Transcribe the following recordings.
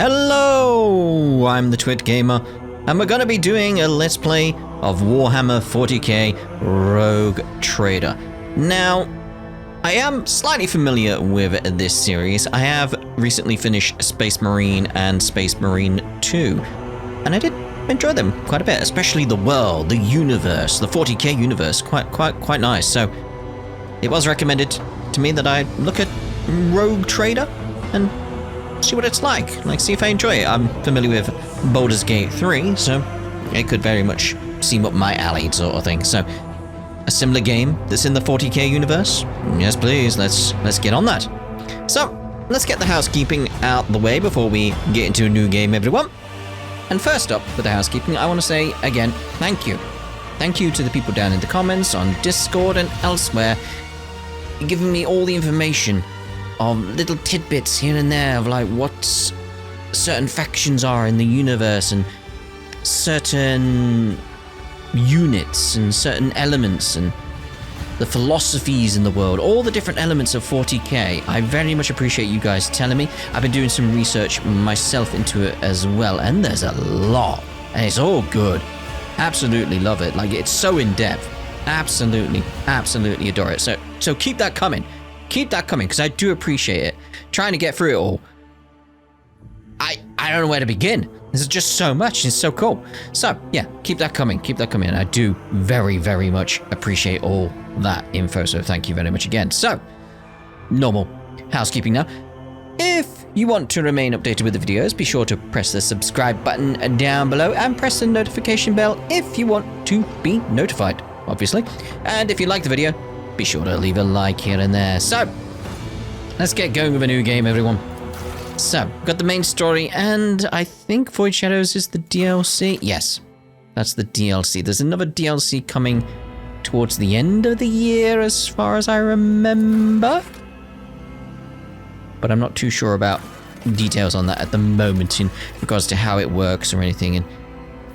Hello, I'm the TwitGamer, and we're going to be doing a Let's Play of Warhammer 40K Rogue Trader. Now, I am slightly familiar with this series. I have recently finished Space Marine and Space Marine 2, and I did enjoy them quite a bit, especially the world, the universe, the 40K universe, quite nice. So, it was recommended to me that I look at Rogue Trader and see what it's like see if I enjoy it. I'm familiar with Baldur's Gate 3, so it could very much seem up my alley sort of thing. So, a similar game that's in the 40K universe? Yes, please, let's get on that. So, let's get the housekeeping out the way before we get into a new game, everyone. And first up with the housekeeping, I want to say, again, thank you. Thank you to the people down in the comments, on Discord and elsewhere, giving me all the information of little tidbits here and there of like what certain factions are in the universe and certain units and certain elements and the philosophies in the world, all the different elements of 40k. I very much appreciate you guys telling me. I've been doing some research myself into it as well, and there's a lot, and it's all good. Absolutely love it. Like, it's so in depth. Absolutely adore it. So keep that coming. Keep that coming, because I do appreciate it. Trying to get through it all. I don't know where to begin. There's just so much. It's so cool. So, yeah, keep that coming. Keep that coming. I do very much appreciate all that info, so thank you very much again. So, normal housekeeping now. If you want to remain updated with the videos, be sure to press the subscribe button down below and press the notification bell if you want to be notified, obviously. And if you like the video, be sure to leave a like here and there. So, let's get going with a new game, everyone. So, got the main story, and I think Void Shadows is the DLC. Yes, that's the DLC. There's another DLC coming towards the end of the year, as far as I remember. But I'm not too sure about details on that at the moment in regards to how it works or anything and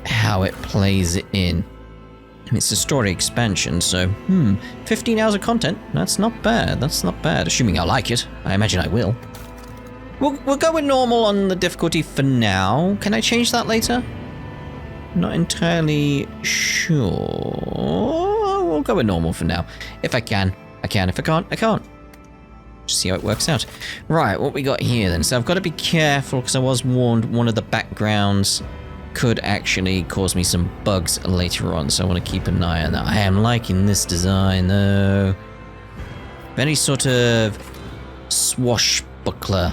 how it plays in. It's a story expansion, so, 15 hours of content. That's not bad. That's not bad. Assuming I like it. I imagine I will. We'll go with normal on the difficulty for now. Can I change that later? Not entirely sure. We'll go with normal for now. If I can, I can. If I can't, I can't. Just see how it works out. Right, what we got here then? So I've got to be careful because I was warned one of the backgrounds could actually cause me some bugs later on, so I want to keep an eye on that. I am liking this design though. Very sort of swashbuckler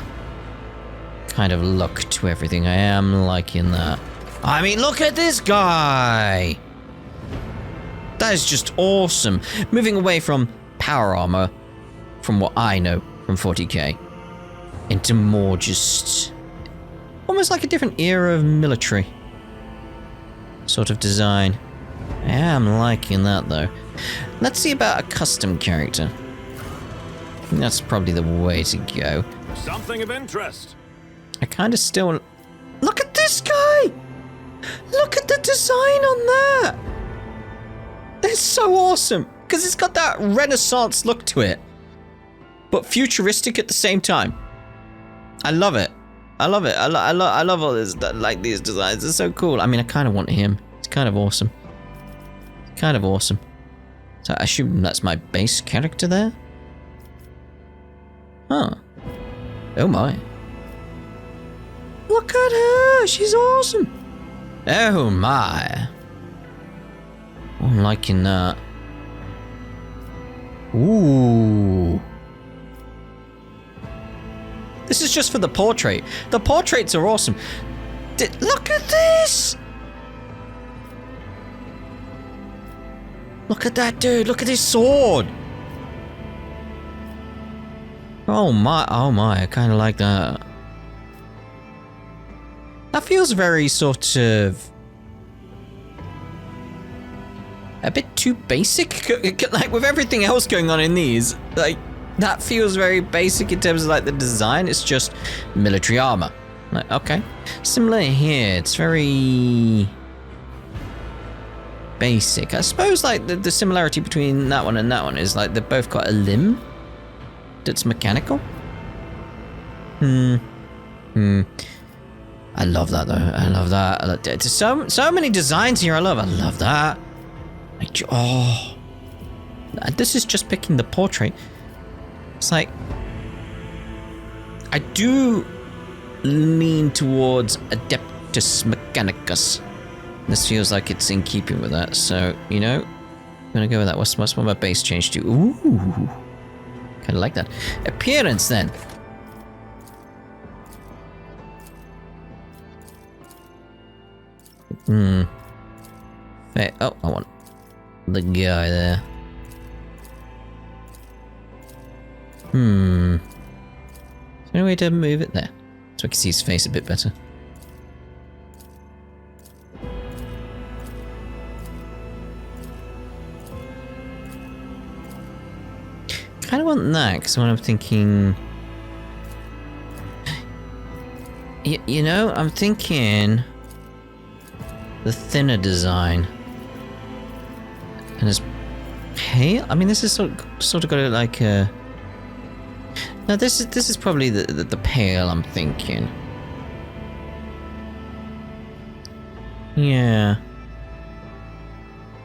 kind of look to everything. I am liking that. I mean, look at this guy! That is just awesome. Moving away from power armor, from what I know from 40k, into more just almost like a different era of military sort of design. I am liking that though. Let's see about a custom character. I think that's probably the way to go. Something of interest. I kind of still... Look at this guy! Look at the design on that! It's so awesome! Because it's got that Renaissance look to it. But futuristic at the same time. I love it. I love it. I love all this, like these designs. They're so cool. I mean, I kind of want him. It's kind of awesome. Kind of awesome. So I assume that's my base character there? Huh. Oh my. Look at her! She's awesome! Oh my. I'm liking that. Ooh. This is just for the portrait. The portraits are awesome. Look at this! Look at that dude. Look at his sword. Oh my. I kind of like that. That feels very sort of a bit too basic. Like with everything else going on in these, like that feels very basic in terms of like the design. It's just military armor. Like, okay. Similar here. It's very basic. I suppose like the similarity between that one and that one is like they've both got a limb that's mechanical. I love that though. I love that. There's so many designs here. I love that. Like, oh, this is just picking the portrait. It's like I do lean towards Adeptus Mechanicus. This feels like it's in keeping with that. So you know, I'm gonna go with that. What's my base change to? Ooh, kind of like that. Appearance then. Hey, oh, I want the guy there. Is there any way to move it there? So I can see his face a bit better. Kind of want that, because when I'm thinking... You know, I'm thinking... the thinner design. And it's pale? I mean, this is sort of got like a... No, this is probably the pale I'm thinking. Yeah.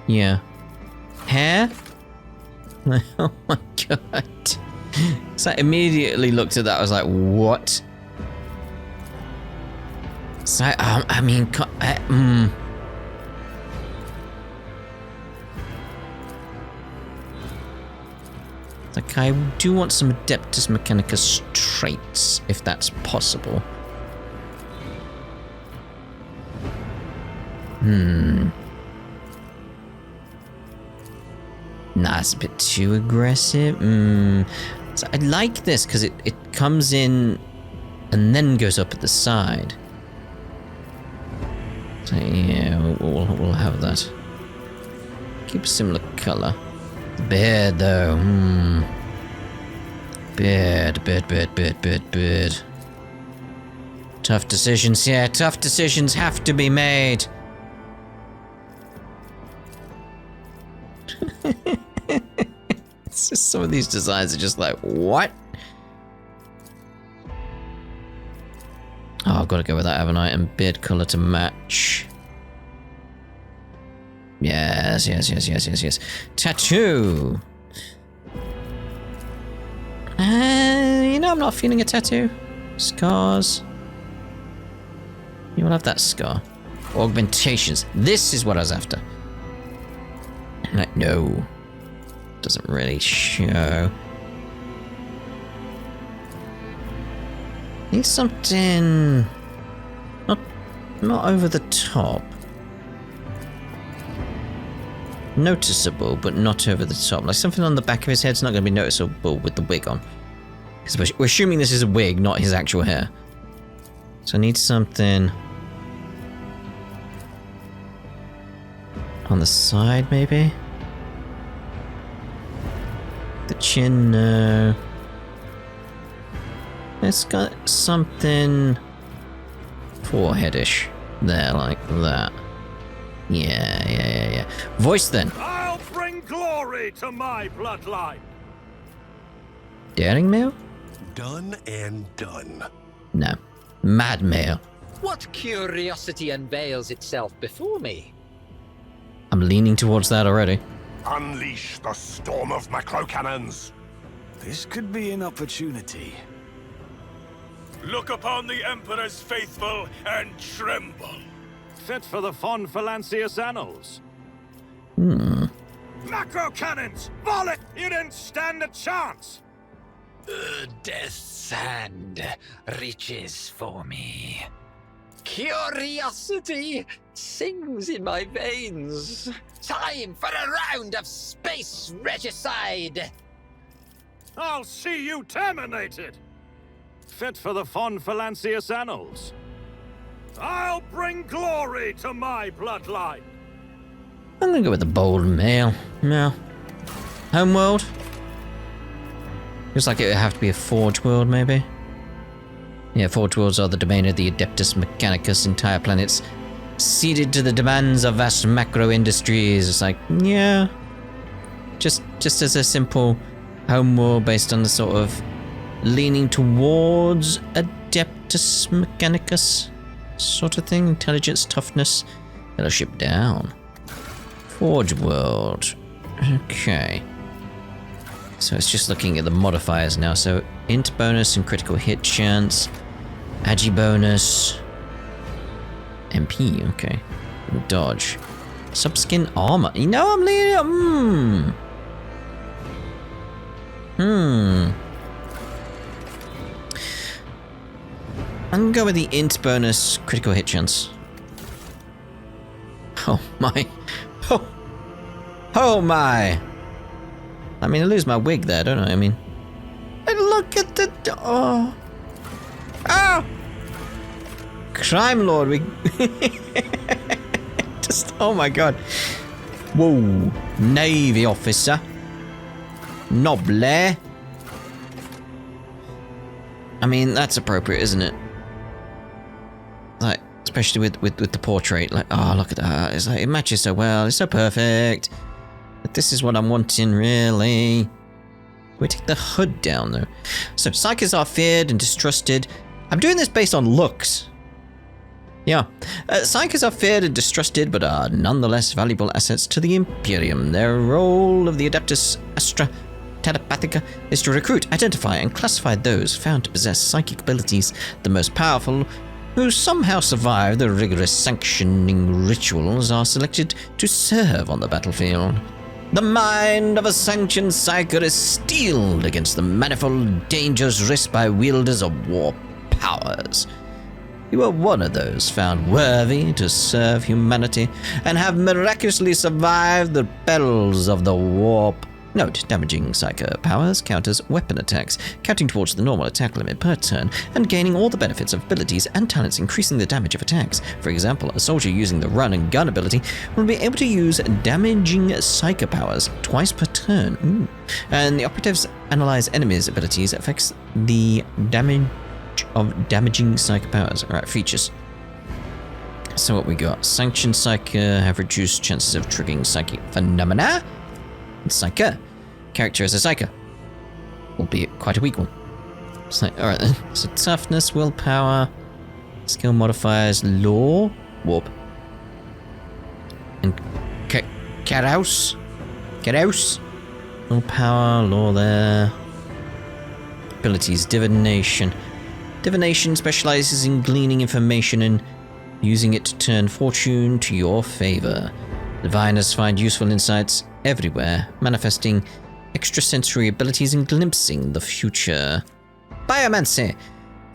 Yeah. Hair? Oh my god. So I immediately looked at that, I was like, what? So, I mean, like, I do want some Adeptus Mechanicus traits, if that's possible. Nah, it's a bit too aggressive. So I like this, because it comes in and then goes up at the side. So yeah, we'll have that. Keep a similar colour. The beard though, Beard. Tough decisions, yeah, tough decisions have to be made. It's just some of these designs are just like, what? Oh, I've got to go with that, haven't I? And beard colour to match. Yes. Tattoo. You know, I'm not feeling a tattoo. Scars. You will have that scar. Augmentations. This is what I was after. Like, no. Doesn't really show. Need something not over the top. Noticeable, but not over the top. Like something on the back of his head's not going to be noticeable with the wig on. Because we're assuming this is a wig, not his actual hair. So I need something on the side, maybe? The chin, no. It's got something foreheadish there, like that. Yeah. Voice then. I'll bring glory to my bloodline. Daring male? Done and done. No. Mad male. What curiosity unveils itself before me? I'm leaning towards that already. Unleash the storm of macro cannons. This could be an opportunity. Look upon the Emperor's faithful and tremble. Fit for the Von Phalanxius annals. Macro cannons! Volley! You didn't stand a chance! Death's hand reaches for me. Curiosity sings in my veins. Time for a round of space regicide. I'll see you terminated! Fit for the Von Phalanxius annals. I'll bring glory to my bloodline. I'm gonna go with the bold male. No. Homeworld? Looks like it would have to be a Forge world, maybe? Yeah, Forge worlds are the domain of the Adeptus Mechanicus, entire planets ceded to the demands of vast macro industries. It's like, yeah. Just as a simple homeworld based on the sort of leaning towards Adeptus Mechanicus. sort of thing. Intelligence, toughness, fellowship down. Forge world. Okay. So it's just looking at the modifiers now. So int bonus and critical hit chance. Agi bonus. MP, okay. Dodge. Subskin armor. You know, I'm leaning. I'm gonna go with the int bonus critical hit chance. Oh my. Oh my. I mean, I lose my wig there, don't I? I mean, and look at the. Oh. Ah! Crime Lord, we. Just. Oh my god. Whoa. Navy officer. Noble. I mean, that's appropriate, isn't it? Like, especially with the portrait. Like, oh, look at that. It's like, it matches so well. It's so perfect. But this is what I'm wanting, really. We take the hood down, though. So, psychers are feared and distrusted. I'm doing this based on looks. Yeah. Psychers are feared and distrusted, but are nonetheless valuable assets to the Imperium. Their role of the Adeptus Astra Telepathica is to recruit, identify, and classify those found to possess psychic abilities, the most powerful, who somehow survive the rigorous sanctioning rituals, are selected to serve on the battlefield. The mind of a sanctioned psyker is steeled against the manifold dangers risked by wielders of war powers. You are one of those found worthy to serve humanity and have miraculously survived the perils of the warp. Note, damaging psyker powers counters weapon attacks, counting towards the normal attack limit per turn, and gaining all the benefits of abilities and talents increasing the damage of attacks. For example, a soldier using the run and gun ability will be able to use damaging psyker powers twice per turn. Ooh. And the operatives analyze enemies' abilities affects the damage of damaging psyker powers. Alright, features. So what we got? Sanctioned psyker have reduced chances of triggering psychic phenomena. Psyker. Character as a psyker. Albeit quite a weak one. Alright then. So toughness, willpower, skill modifiers, law, warp. And Karaus. Willpower, law there. Abilities, divination. Divination specializes in gleaning information and using it to turn fortune to your favor. Diviners find useful insights everywhere, manifesting extrasensory abilities and glimpsing the future. Biomancy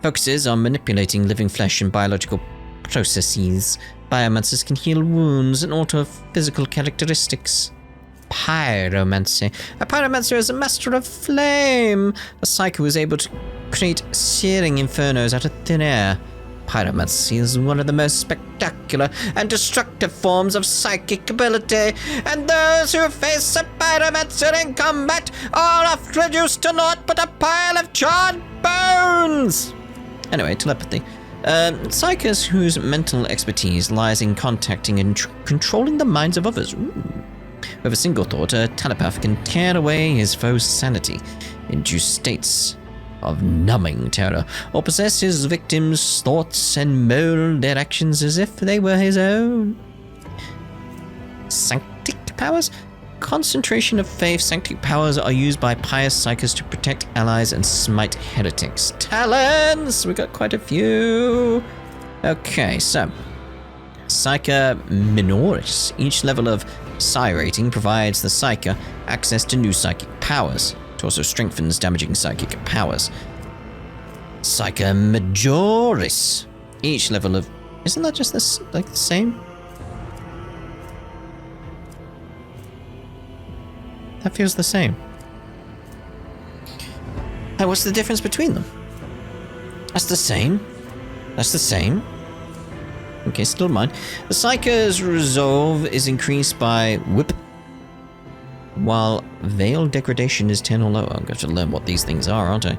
focuses on manipulating living flesh and biological processes. Biomancers can heal wounds and alter physical characteristics. Pyromancy. A pyromancer is a master of flame. A psycho who is able to create searing infernos out of thin air. Pyromancy is one of the most spectacular and destructive forms of psychic ability, and those who face a pyromancer in combat are often reduced to naught but a pile of charred bones! Anyway, telepathy. Psychers whose mental expertise lies in contacting and controlling the minds of others. Ooh. With a single thought, a telepath can tear away his foe's sanity, induce states of numbing terror, or possess his victims' thoughts and mold their actions as if they were his own. Sanctic powers? Concentration of faith. Sanctic powers are used by pious psychers to protect allies and smite heretics. Talents! We got quite a few. Okay, so Psyker Minoris. Each level of Psi rating provides the Psyker access to new psychic powers. It also strengthens damaging psychic powers. Psyker Majoris. Each level of... Isn't that just this, like, the same? That feels the same. Hey, what's the difference between them? That's the same. That's the same. Okay, still mine. The Psyker's resolve is increased by whip, while Veil Degradation is 10 or lower. I'm going to learn what these things are, aren't I?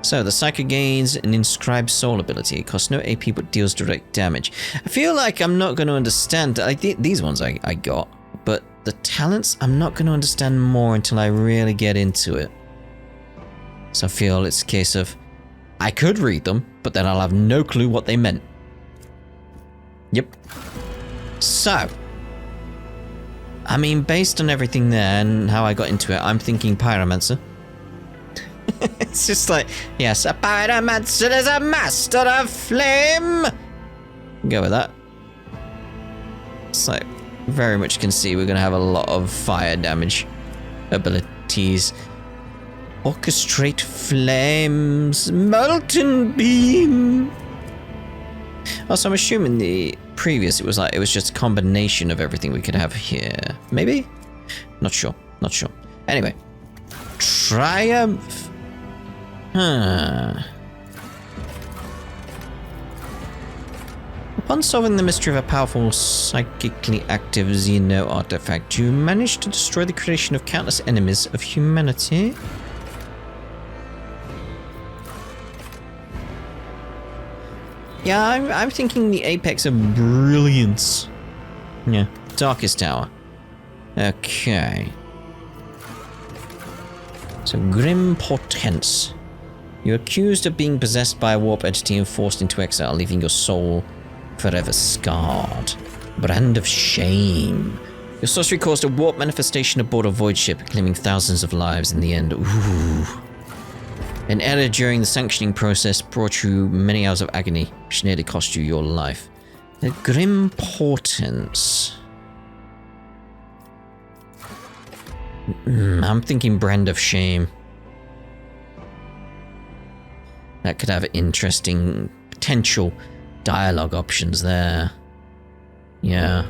So, the Psyker gains an Inscribed Soul ability. It costs no AP but deals direct damage. I feel like I'm not going to understand... these ones I got, but the talents, I'm not going to understand more until I really get into it. So I feel it's a case of... I could read them, but then I'll have no clue what they meant. Yep. So, I mean, based on everything there and how I got into it, I'm thinking Pyromancer. It's just like, yes, a Pyromancer is a master of flame. Go with that. It's like, very much can see we're going to have a lot of fire damage abilities. Orchestrate flames, molten beam. Also, I'm assuming the previous, it was just a combination of everything we could have here. Maybe? Not sure. Anyway. Triumph. Upon solving the mystery of a powerful, psychically active Xeno artifact, you managed to destroy the creation of countless enemies of humanity. Yeah, I'm thinking the apex of brilliance. Yeah, Darkest Tower. Okay. So, Grim Portents. You're accused of being possessed by a warp entity and forced into exile, leaving your soul forever scarred. Brand of Shame. Your sorcery caused a warp manifestation aboard a Voidship, claiming thousands of lives in the end. Ooh. An error during the sanctioning process brought you many hours of agony, which nearly cost you your life. The Grim Portents. I'm thinking Brand of Shame. That could have interesting potential dialogue options there. Yeah.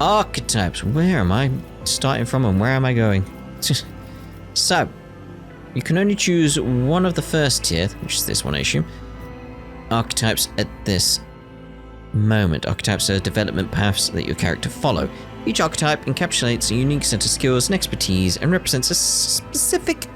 Archetypes. Where am I starting from and where am I going? So, you can only choose one of the first tier, which is this one, I assume. Archetypes at this moment. Archetypes are development paths that your character follow. Each archetype encapsulates a unique set of skills and expertise and represents a specific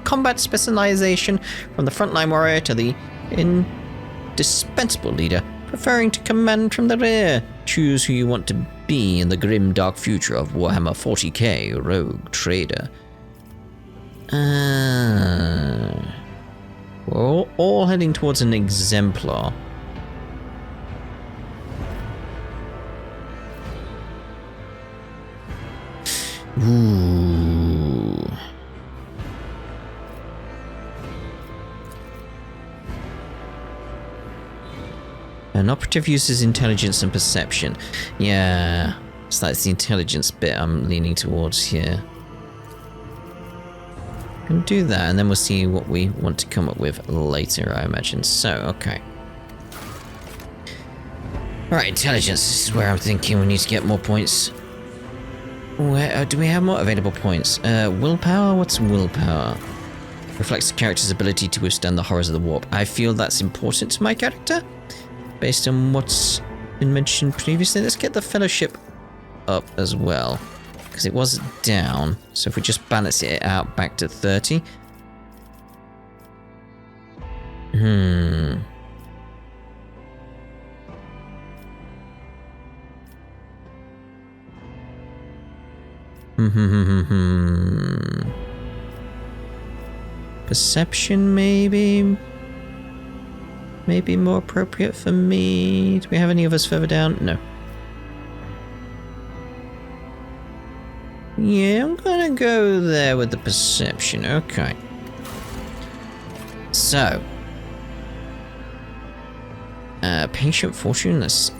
combat specialization, from the frontline warrior to the indispensable leader, preferring to command from the rear. Choose who you want to be in the grim dark future of Warhammer 40K Rogue Trader. We're all heading towards an exemplar. Ooh. An operative uses intelligence and perception. Yeah, so that's the intelligence bit I'm leaning towards here. Can do that, and then we'll see what we want to come up with later, I imagine. So, okay. Alright, intelligence. This is where I'm thinking we need to get more points. Where do we have more available points? Willpower? What's willpower? Reflects the character's ability to withstand the horrors of the warp. I feel that's important to my character, based on what's been mentioned previously. Let's get the fellowship up as well, because it was down. So if we just balance it out back to 30. Perception, maybe? Maybe more appropriate for me. Do we have any of us further down? No. Yeah, I'm gonna go there with the perception. Okay. So. Patient Fortune. Let's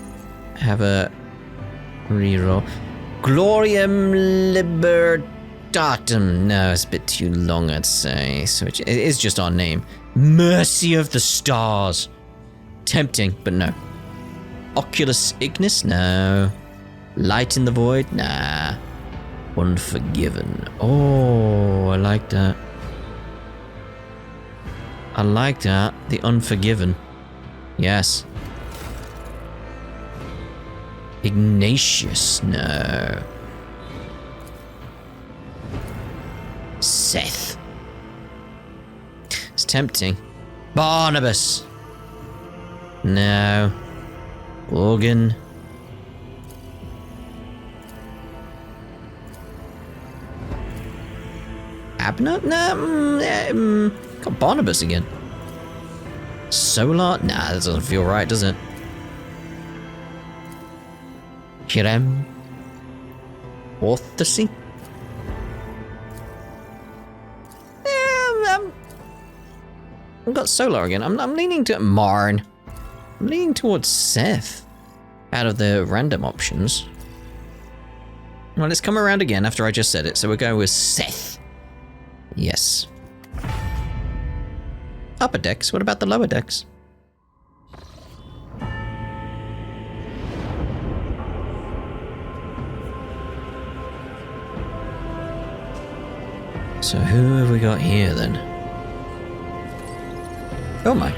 have a reroll. Gloriam Libertatum. No, it's a bit too long, I'd say. So it is just our name. Mercy of the Stars. Tempting, but no. Oculus Ignis? No. Light in the Void? Nah. Unforgiven. Oh, I like that. I like that. The Unforgiven. Yes. Ignatius? No. Seth. It's tempting. Barnabas. No. Organ. Abner? No. Got Barnabas again. Solar? Nah, that doesn't feel right, does it? Hirem. Orthosy. I've got Solar again. I'm leaning to Marn. I'm leaning towards Seth out of the random options. Well, it's come around again after I just said it, so we're going with Seth. Yes. Upper decks. What about the lower decks? So who have we got here then? Oh my.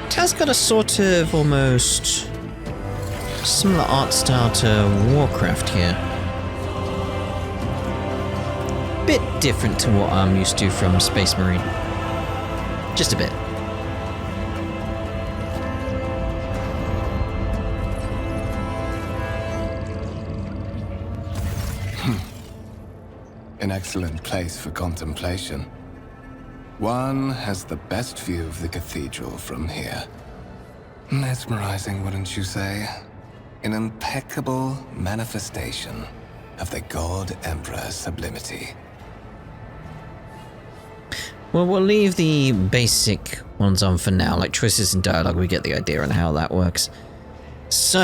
It has got a sort of almost similar art style to Warcraft here. Bit different to what I'm used to from Space Marine. Just a bit. An excellent place for contemplation. One has the best view of the cathedral from here. Mesmerizing, wouldn't you say? An impeccable manifestation of the God Emperor's sublimity. Well, we'll leave the basic ones on for now, like choices and dialogue. We get the idea on how that works. So,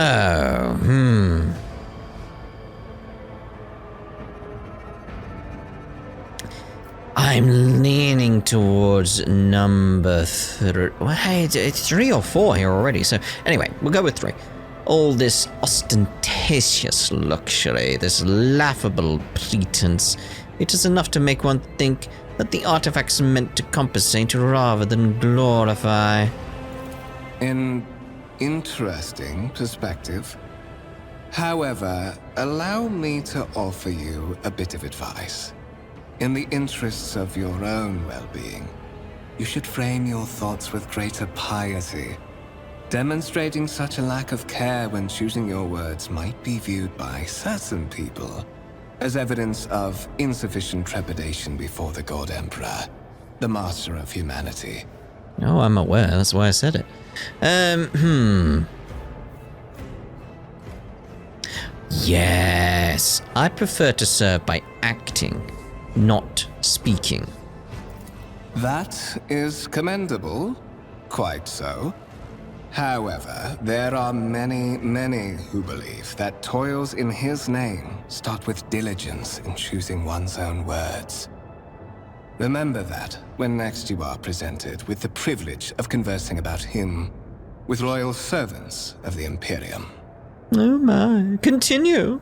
I'm leaning towards number 3. Well, hey, it's 3 or 4 here already. So anyway, we'll go with 3. All this ostentatious luxury, this laughable pretense, it is enough to make one think that the artifact's meant to compensate rather than glorify. An interesting perspective. However, allow me to offer you a bit of advice. In the interests of your own well-being, you should frame your thoughts with greater piety. Demonstrating such a lack of care when choosing your words might be viewed by certain people as evidence of insufficient trepidation before the God Emperor, the master of humanity. Oh, I'm aware. That's why I said it. Yes, I prefer to serve by acting, not speaking. That is commendable. Quite so. However, there are many, many who believe that toils in his name start with diligence in choosing one's own words. Remember that when next you are presented with the privilege of conversing about him with loyal servants of the Imperium. Oh my. Continue.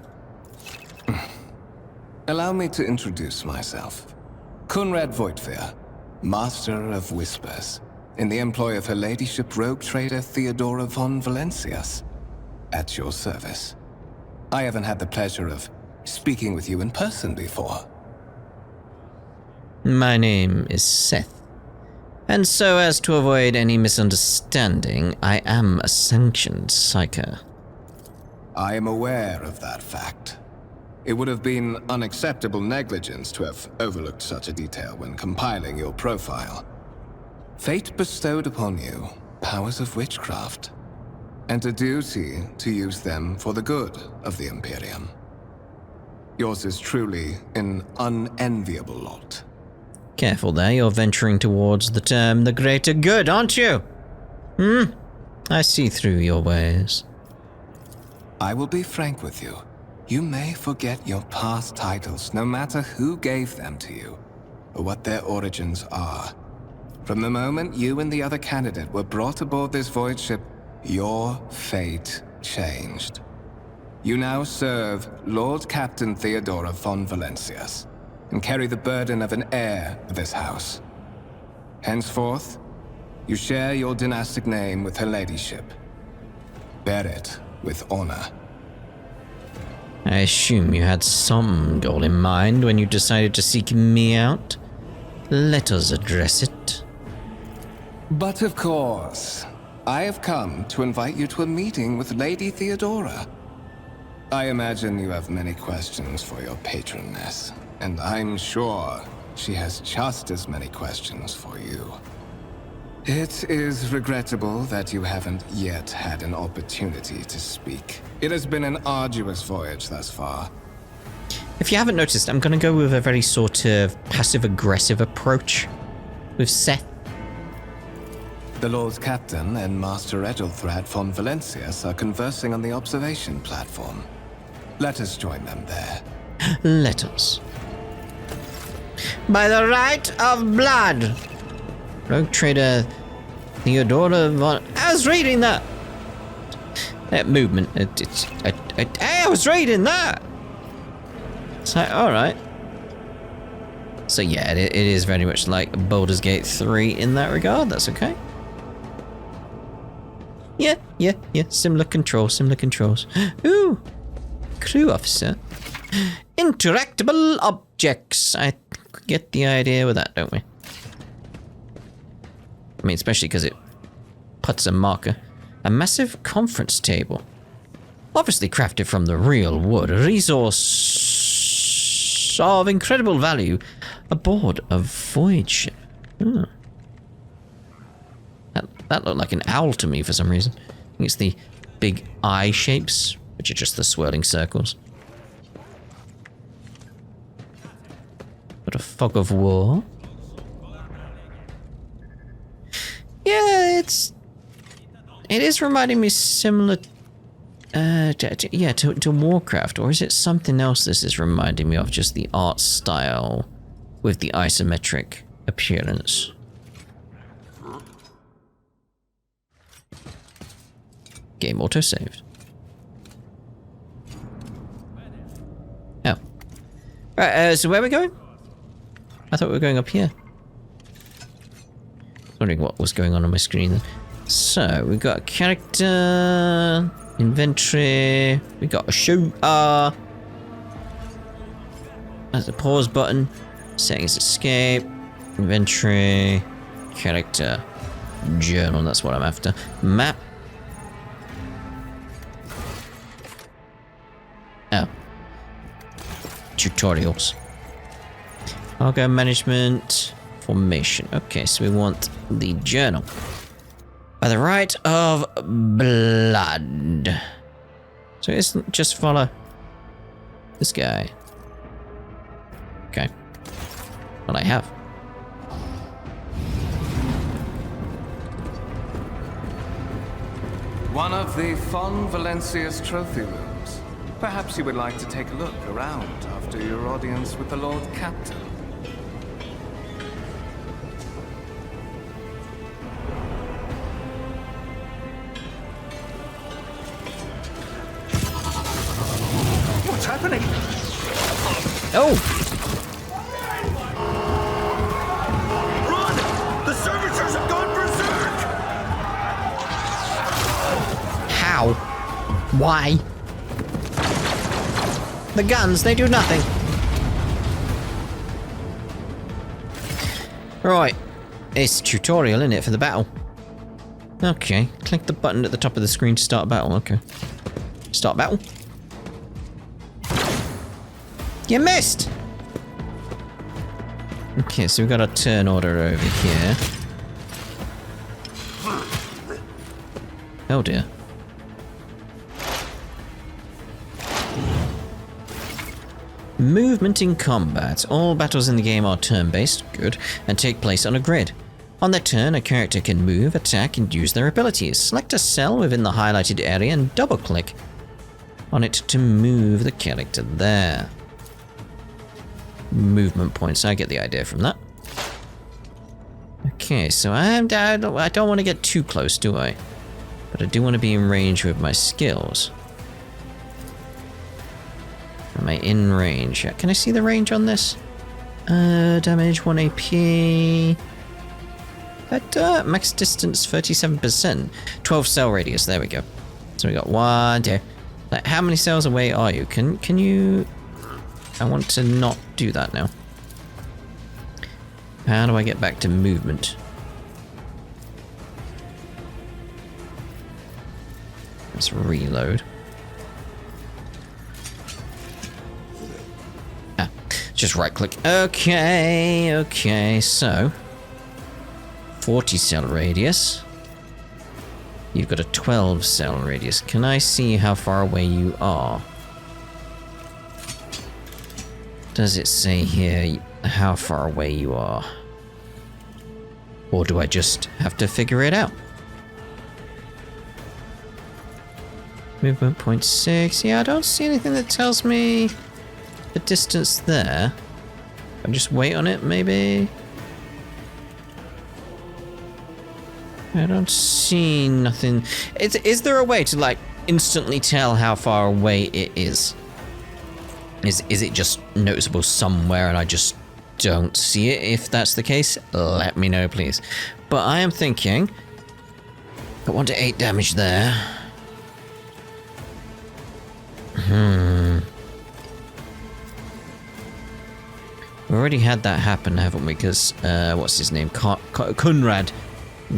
Allow me to introduce myself. Conrad Voigtfir, Master of Whispers, in the employ of Her Ladyship rogue trader Theodora von Valencias. At your service. I haven't had the pleasure of speaking with you in person before. My name is Seth. And so as to avoid any misunderstanding, I am a sanctioned psyker. I am aware of that fact. It would have been unacceptable negligence to have overlooked such a detail when compiling your profile. Fate bestowed upon you powers of witchcraft, and a duty to use them for the good of the Imperium. Yours is truly an unenviable lot. Careful there, you're venturing towards the term the greater good, aren't you? I see through your ways. I will be frank with you. You may forget your past titles, no matter who gave them to you, or what their origins are. From the moment you and the other candidate were brought aboard this void ship, your fate changed. You now serve Lord Captain Theodora von Valencias, and carry the burden of an heir of this house. Henceforth, you share your dynastic name with Her Ladyship. Bear it with honor. I assume you had some goal in mind when you decided to seek me out. Let us address it. But of course, I have come to invite you to a meeting with Lady Theodora. I imagine you have many questions for your patroness, and I'm sure she has just as many questions for you. It is regrettable that you haven't yet had an opportunity to speak. It has been an arduous voyage thus far. If you haven't noticed, I'm going to go with a very sort of passive-aggressive approach with Seth. The Lord Captain and Master Edelthrad von Valencius are conversing on the observation platform. Let us join them there. Let us. By the right of blood! Rogue Trader Theodora von... I was reading that! That movement. I was reading that! So, alright. So yeah, it is very much like Baldur's Gate 3 in that regard. That's okay. Yeah. Similar controls. Ooh! Crew officer. Interactable objects. I get the idea with that, don't we? I mean, especially because it puts a marker. A massive conference table. Obviously crafted from the real wood. A resource of incredible value aboard a Voidship. That looked like an owl to me for some reason. I think it's the big eye shapes, which are just the swirling circles. Got a fog of war. Yeah, it is reminding me similar to Warcraft, or is it something else this is reminding me of, just the art style with the isometric appearance? Game autosaved. Oh. Right, so where are we going? I thought we were going up here. Wondering what was going on my screen then. So, we got a character, inventory, we got a shooter, there's a pause button, settings escape, inventory, character, journal, that's what I'm after, map. Oh. Tutorials. Cargo management, formation. Okay, so we want the journal. By the right of blood. So it isn't just follow this guy. Okay. Well, I have. One of the Von Valencius trophy rooms. Perhaps you would like to take a look around after your audience with the Lord Captain. What's happening? Oh! Run! The servitors have gone berserk! How? Why? The guns, they do nothing. Right. It's a tutorial, isn't it, for the battle? Okay. Click the button at the top of the screen to start battle. Okay. Start battle. You missed! Okay, so we've got a turn order over here. Oh dear. Movement in combat. All battles in the game are turn-based, good, and take place on a grid. On their turn, a character can move, attack, and use their abilities. Select a cell within the highlighted area and double-click on it to move the character there. Movement points, I get the idea from that. Okay, so I don't want to get too close, do I? But I do want to be in range with my skills. Am I in range? Can I see the range on this? Damage 1 AP. But max distance 37%. 12 cell radius, there we go. So we got 1, 2. Like, how many cells away are you? Can you... I want to not do that now. How do I get back to movement? Let's reload. Just right click. Okay, so 40 cell radius. You've got a 12 cell radius. Can I see how far away you are? Does it say here how far away you are? Or do I just have to figure it out? Movement 0.6. Yeah, I don't see anything that tells me the distance there. I'll just wait on it, maybe? I don't see nothing. Is there a way to, like, instantly tell how far away it is? Is it just noticeable somewhere and I just don't see it? If that's the case, let me know, please. But I am thinking... Got 1 to 8 damage there. We already had that happen, haven't we? Because, what's his name? Conrad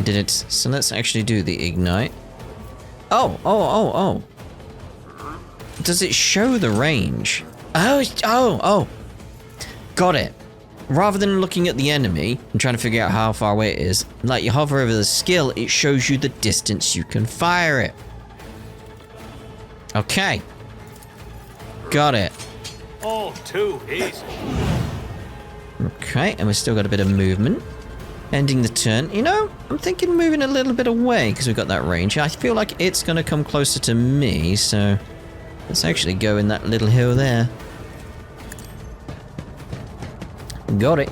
did it. So let's actually do the ignite. Oh. Does it show the range? Oh. Got it. Rather than looking at the enemy and trying to figure out how far away it is, like you hover over the skill, it shows you the distance you can fire it. Okay. Got it. All too easy. Okay, and we've still got a bit of movement. Ending the turn. You know, I'm thinking moving a little bit away because we've got that range. I feel like it's going to come closer to me, so let's actually go in that little hill there. Got it.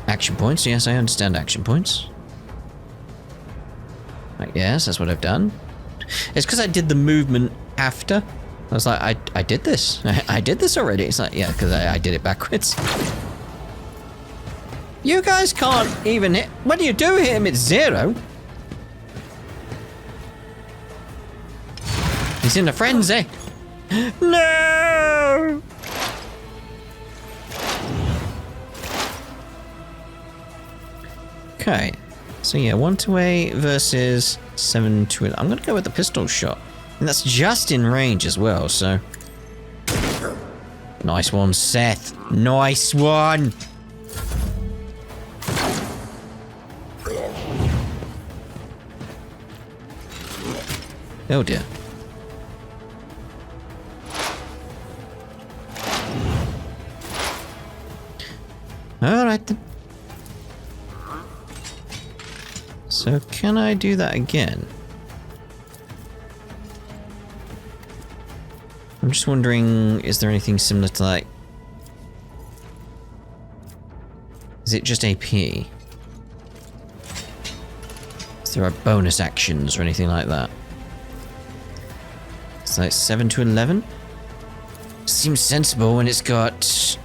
Action points. Yes, I understand action points. Yes, that's what I've done. It's because I did the movement after. I was like, I did this. I did this already. It's like, yeah, because I did it backwards. You guys can't even hit... When you do hit him, it's 0. He's in a frenzy. No! Okay. So yeah, 1 to 8 versus 7 to 11. I'm going to go with the pistol shot. And that's just in range as well, so... Nice one, Seth. Nice one! Oh dear. Alright then. So can I do that again? I'm just wondering, is there anything similar to like... Is it just AP? Is there bonus actions or anything like that? It's like 7 to 11? Seems sensible when it's got...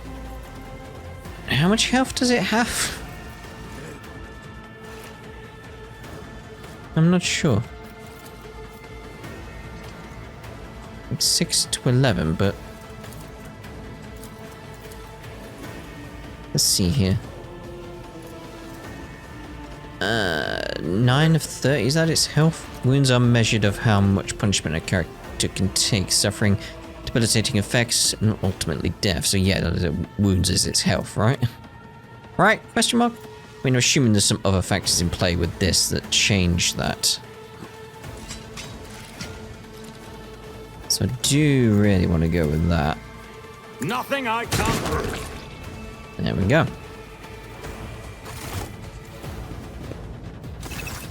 How much health does it have? I'm not sure. It's 6 to 11, but... Let's see here. 9 of 30, is that its health? Wounds are measured of how much punishment a character can take, suffering debilitating effects and ultimately death. So yeah, wounds is its health, right? Right? Question mark? I mean, I'm assuming there's some other factors in play with this that change that. So I do really want to go with that. Nothing I can't. There we go.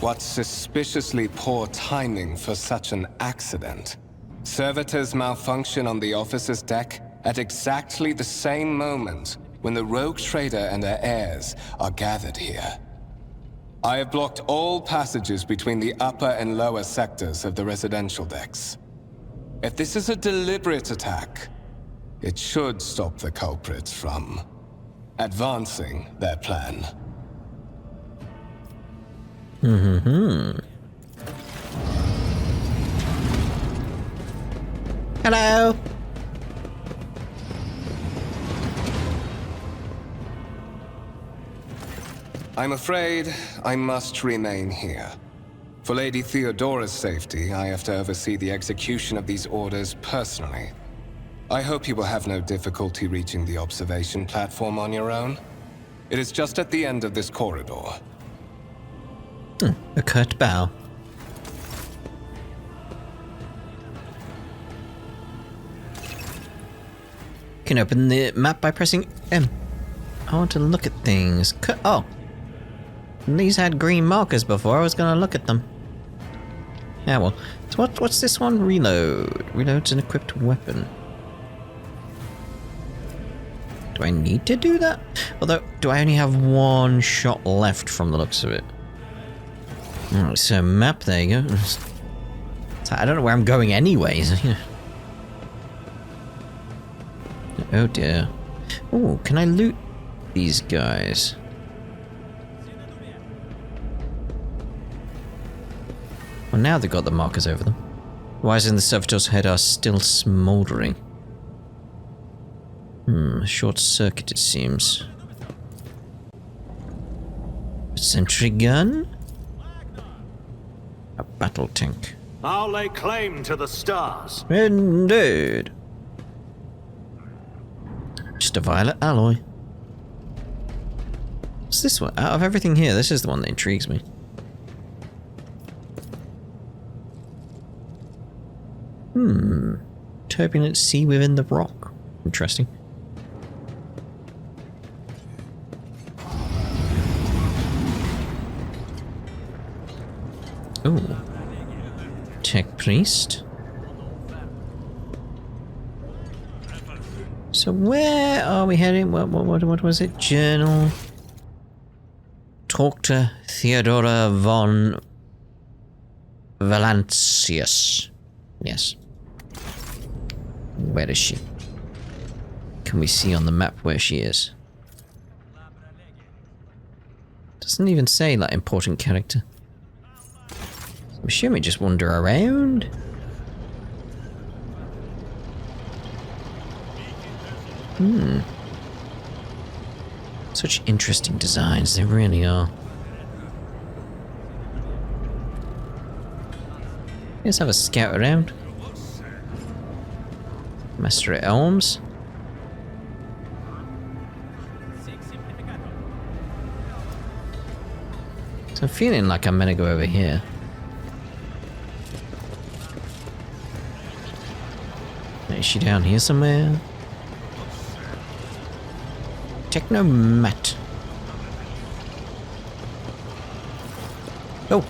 What suspiciously poor timing for such an accident. Servitors malfunction on the officer's deck at exactly the same moment when the rogue trader and her heirs are gathered here. I have blocked all passages between the upper and lower sectors of the residential decks. If this is a deliberate attack, it should stop the culprits from advancing their plan. Hello. I'm afraid I must remain here. For Lady Theodora's safety, I have to oversee the execution of these orders personally. I hope you will have no difficulty reaching the observation platform on your own. It is just at the end of this corridor. A curt bow. You can open the map by pressing M. I want to look at things. Oh. These had green markers before. I was going to look at them. Yeah, well. So what's this one? Reload. Reload's an equipped weapon. Do I need to do that? Although, do I only have one shot left from the looks of it? Oh, so map, there you go. So I don't know where I'm going anyways. Oh dear. Oh, can I loot these guys? Well, now they've got the markers over them. Wires in the servitor's head are still smouldering. Short circuit it seems. Sentry gun? A battle tank. I'll lay claim to the stars. Indeed. Just a violet alloy. What's this one? Out of everything here, this is the one that intrigues me. Turbulent sea within the rock. Interesting. Ooh. Tech priest. So where are we heading? What was it? Journal. Talk to Theodora von Valancius. Yes. Where is she? Can we see on the map where she is? Doesn't even say like important character. I'm assuming just wander around. Such interesting designs, they really are. Let's have a scout around. Master at Elms. So I'm feeling like I'm gonna go over here. Is she down here somewhere? Technomat. Oh.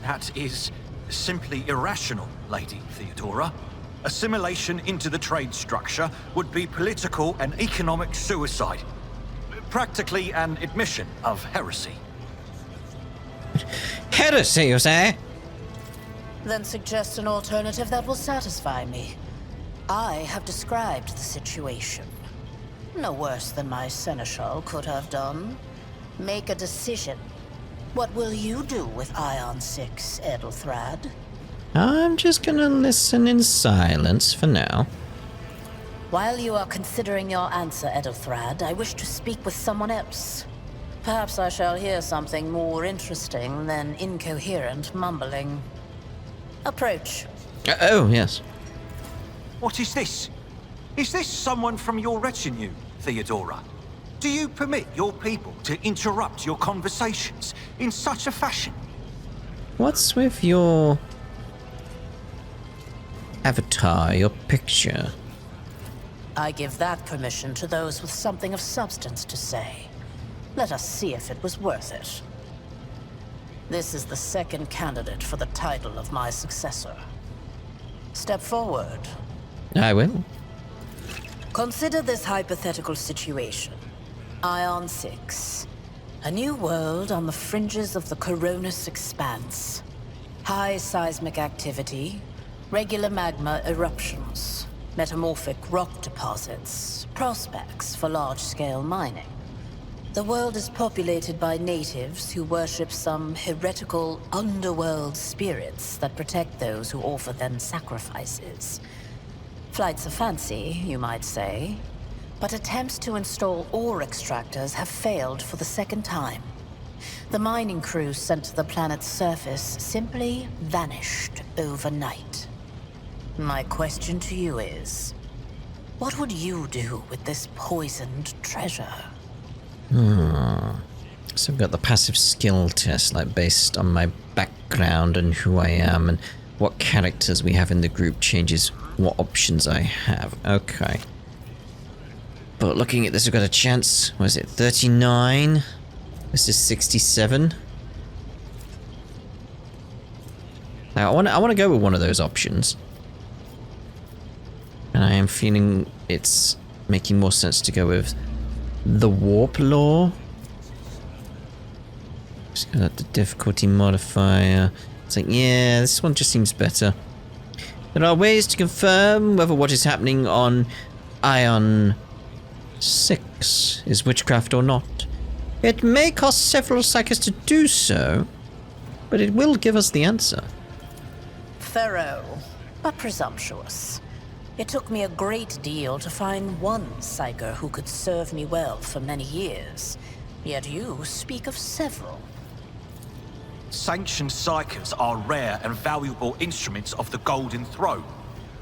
That is simply irrational, Lady Theodora. Assimilation into the trade structure would be political and economic suicide. Practically an admission of heresy. Heresy, you say? Then suggest an alternative that will satisfy me. I have described the situation. No worse than my seneschal could have done. Make a decision. What will you do with Ion 6, Edelthrad? I'm just gonna listen in silence for now. While you are considering your answer, Edelthrad, I wish to speak with someone else. Perhaps I shall hear something more interesting than incoherent mumbling. Approach. Oh, yes. What is this? Is this someone from your retinue, Theodora? Do you permit your people to interrupt your conversations in such a fashion? What's with your avatar, your picture? I give that permission to those with something of substance to say. Let us see if it was worth it. This is the second candidate for the title of my successor. Step forward. I will. Consider this hypothetical situation. Ion 6. A new world on the fringes of the Coronus Expanse. High seismic activity, regular magma eruptions, metamorphic rock deposits, prospects for large-scale mining. The world is populated by natives who worship some heretical underworld spirits that protect those who offer them sacrifices. Flights of fancy, you might say, but attempts to install ore extractors have failed for the second time. The mining crews sent to the planet's surface simply vanished overnight. My question to you is, What would you do with this poisoned treasure? So I've got the passive skill test, like based on my background and who I am and what characters we have in the group changes what options I have. Okay. But looking at this, we've got a chance. What is it? 39? This is 67. Now I want to go with one of those options. And I am feeling it's making more sense to go with the warp law. Just got the difficulty modifier. It's like, yeah, this one just seems better. There are ways to confirm whether what is happening on Ion 6 is witchcraft or not. It may cost several cycles to do so, but it will give us the answer. Thorough, but presumptuous. It took me a great deal to find one psyker who could serve me well for many years. Yet you speak of several. Sanctioned psychers are rare and valuable instruments of the Golden Throne.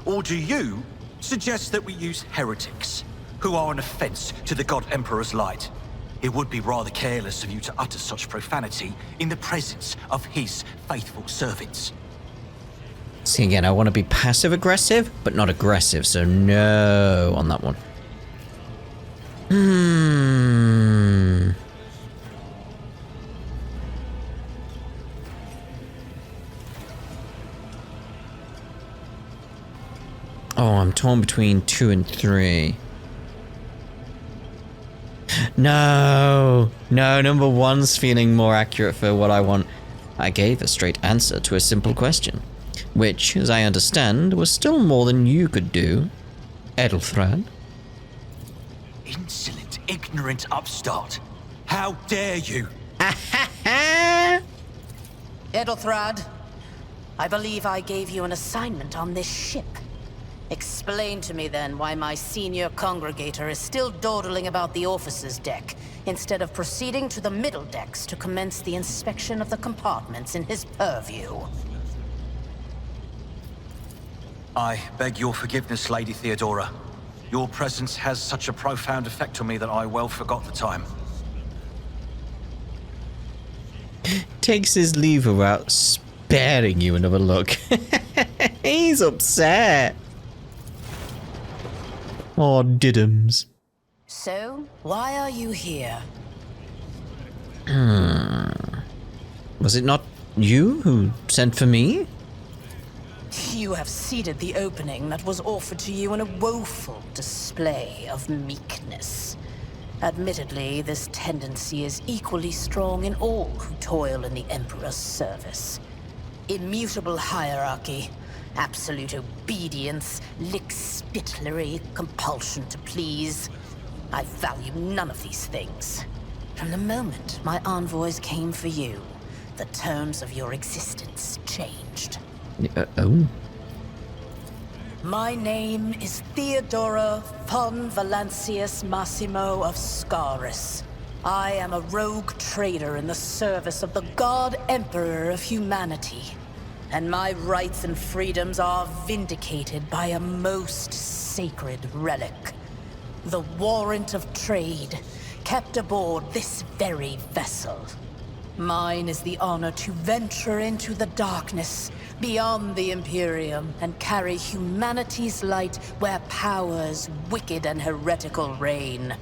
Or do you suggest that we use heretics, who are an offense to the God Emperor's light? It would be rather careless of you to utter such profanity in the presence of his faithful servants. See, again, I want to be passive-aggressive, but not aggressive, so no on that one. Oh, I'm torn between 2 and 3. No, number 1's feeling more accurate for what I want. I gave a straight answer to a simple question, which, as I understand, was still more than you could do, Edelthrad. Insolent, ignorant upstart. How dare you? Edelthrad, I believe I gave you an assignment on this ship. Explain to me then why my senior congregator is still dawdling about the officer's deck, instead of proceeding to the middle decks to commence the inspection of the compartments in his purview. I beg your forgiveness, Lady Theodora. Your presence has such a profound effect on me that I well forgot the time. Takes his leave without sparing you another look. He's upset. Oh, diddums. So, why are you here? Was it not you who sent for me? You have seeded the opening that was offered to you in a woeful display of meekness. Admittedly, this tendency is equally strong in all who toil in the Emperor's service. Immutable hierarchy, absolute obedience, lickspittlery, compulsion to please. I value none of these things. From the moment my envoys came for you, the terms of your existence changed. Oh. My name is Theodora von Valancius Massimo of Scaris. I am a rogue trader in the service of the God Emperor of humanity, and my rights and freedoms are vindicated by a most sacred relic. The warrant of trade, kept aboard this very vessel. Mine is the honor to venture into the darkness, beyond the Imperium, and carry humanity's light where powers wicked and heretical reign,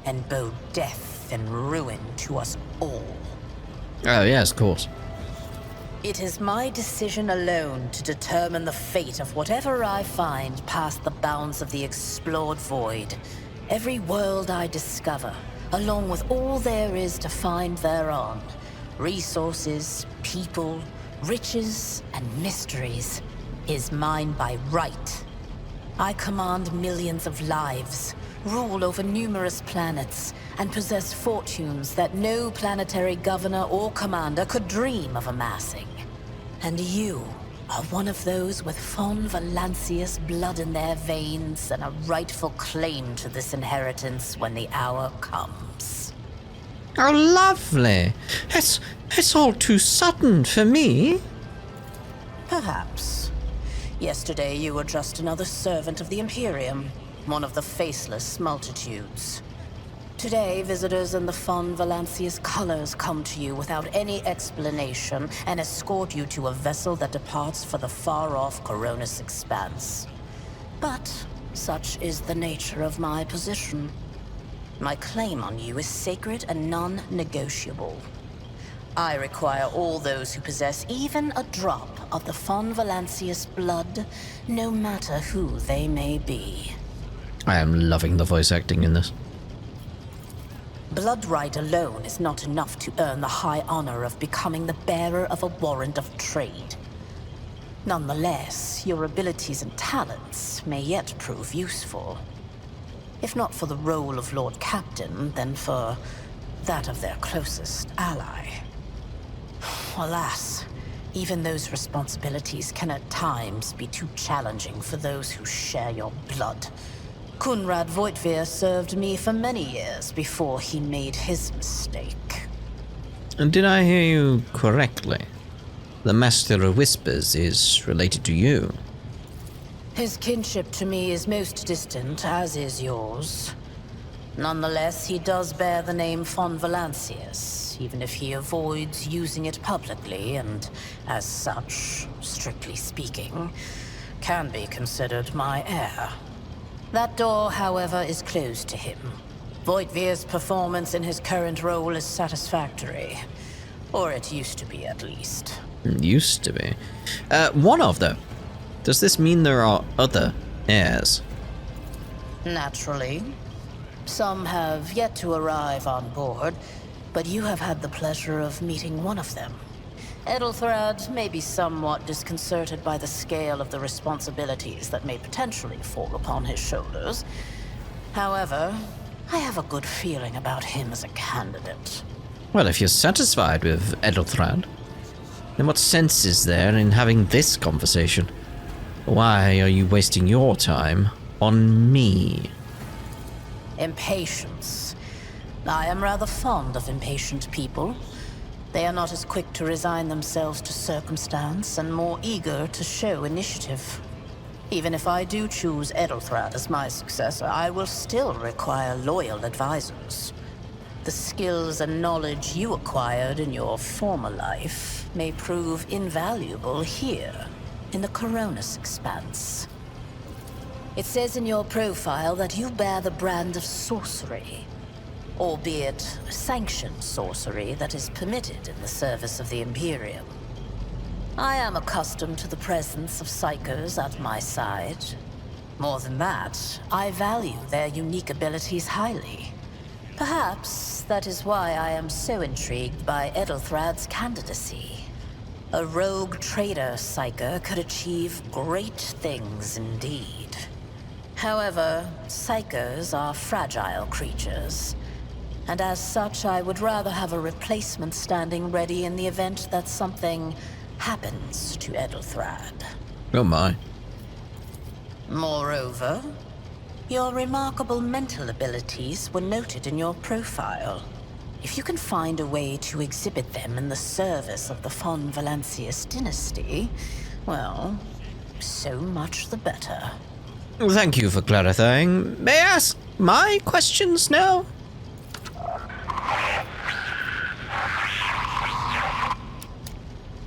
and bow death and ruin to us all. Oh, yes, of course. It is my decision alone to determine the fate of whatever I find past the bounds of the explored void. Every world I discover, along with all there is to find thereon. Resources, people, riches, and mysteries, is mine by right. I command millions of lives, rule over numerous planets, and possess fortunes that no planetary governor or commander could dream of amassing. And you are one of those with von Valancius blood in their veins and a rightful claim to this inheritance when the hour comes. Oh, lovely. It's all too sudden for me. Perhaps. Yesterday you were just another servant of the Imperium. one of the faceless multitudes. Today, visitors in the Fon Valancia's colors come to you without any explanation and escort you to a vessel that departs for the far-off Coronis expanse. But such is the nature of my position. My claim on you is sacred and non-negotiable. I require all those who possess even a drop of the Fon Valancia's blood, no matter who they may be. I am loving the voice acting in this. Blood right alone is not enough to earn the high honor of becoming the bearer of a warrant of trade. Nonetheless, your abilities and talents may yet prove useful. If not for the role of Lord Captain, then for that of their closest ally. Alas, even those responsibilities can at times be too challenging for those who share your blood. Kunrad Voitvir served me for many years before he made his mistake. And did I hear you correctly? The Master of Whispers is related to you. His kinship to me is most distant, as is yours. Nonetheless, he does bear the name Fon Valancius, even if he avoids using it publicly, and as such, strictly speaking, can be considered my heir. That door, however, is closed to him. Voitvir's performance in his current role is satisfactory. Or it used to be, at least. Used to be. One of them. Does this mean there are other heirs? Naturally. Some have yet to arrive on board, but you have had the pleasure of meeting one of them. Edelthrad may be somewhat disconcerted by the scale of the responsibilities that may potentially fall upon his shoulders. However, I have a good feeling about him as a candidate. Well, if you're satisfied with Edelthrad, then what sense is there in having this conversation? Why are you wasting your time on me? Impatience. I am rather fond of impatient people. They are not as quick to resign themselves to circumstance and more eager to show initiative. Even if I do choose Edelthrad as my successor, I will still require loyal advisors. The skills and knowledge you acquired in your former life may prove invaluable here, in the Coronis expanse. It says in your profile that you bear the brand of sorcery, albeit sanctioned sorcery that is permitted in the service of the Imperium. I am accustomed to the presence of psychos at my side. More than that, I value their unique abilities highly. Perhaps that is why I am so intrigued by Edelthrad's candidacy. A rogue trader psycho could achieve great things indeed. However, psychos are fragile creatures, and as such I would rather have a replacement standing ready in the event that something happens to Edelthrad. Oh my. Moreover, your remarkable mental abilities were noted in your profile. If you can find a way to exhibit them in the service of the Fon Valancius dynasty, well, so much the better. Thank you for clarifying. May I ask my questions now?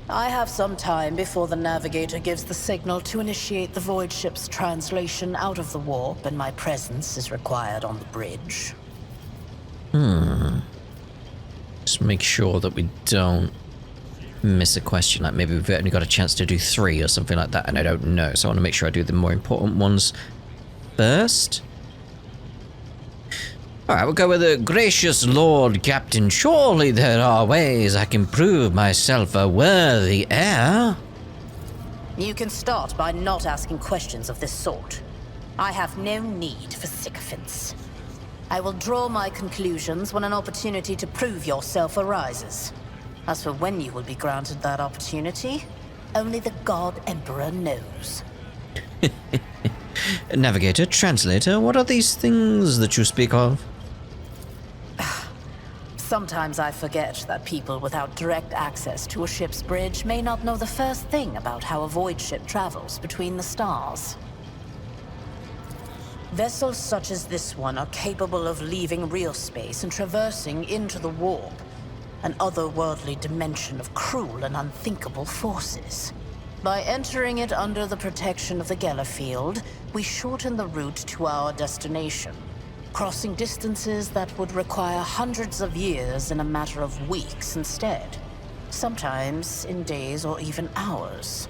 I have some time before the navigator gives the signal to initiate the Voidship's translation out of the warp, and my presence is required on the bridge. Just make sure that we don't miss a question, like maybe we've only got a chance to do 3 or something like that, and I don't know, so I want to make sure I do the more important ones first. Alright, we'll go with the gracious Lord Captain. Surely there are ways I can prove myself a worthy heir. You can start by not asking questions of this sort. I have no need for sycophants. I will draw my conclusions when an opportunity to prove yourself arises. As for when you will be granted that opportunity, only the God Emperor knows. Navigator, translator, what are these things that you speak of? Sometimes I forget that people without direct access to a ship's bridge may not know the first thing about how a void ship travels between the stars. Vessels such as this one are capable of leaving real space and traversing into the warp, an otherworldly dimension of cruel and unthinkable forces. By entering it under the protection of the Gellerfield, we shorten the route to our destination, crossing distances that would require hundreds of years in a matter of weeks instead, sometimes in days or even hours.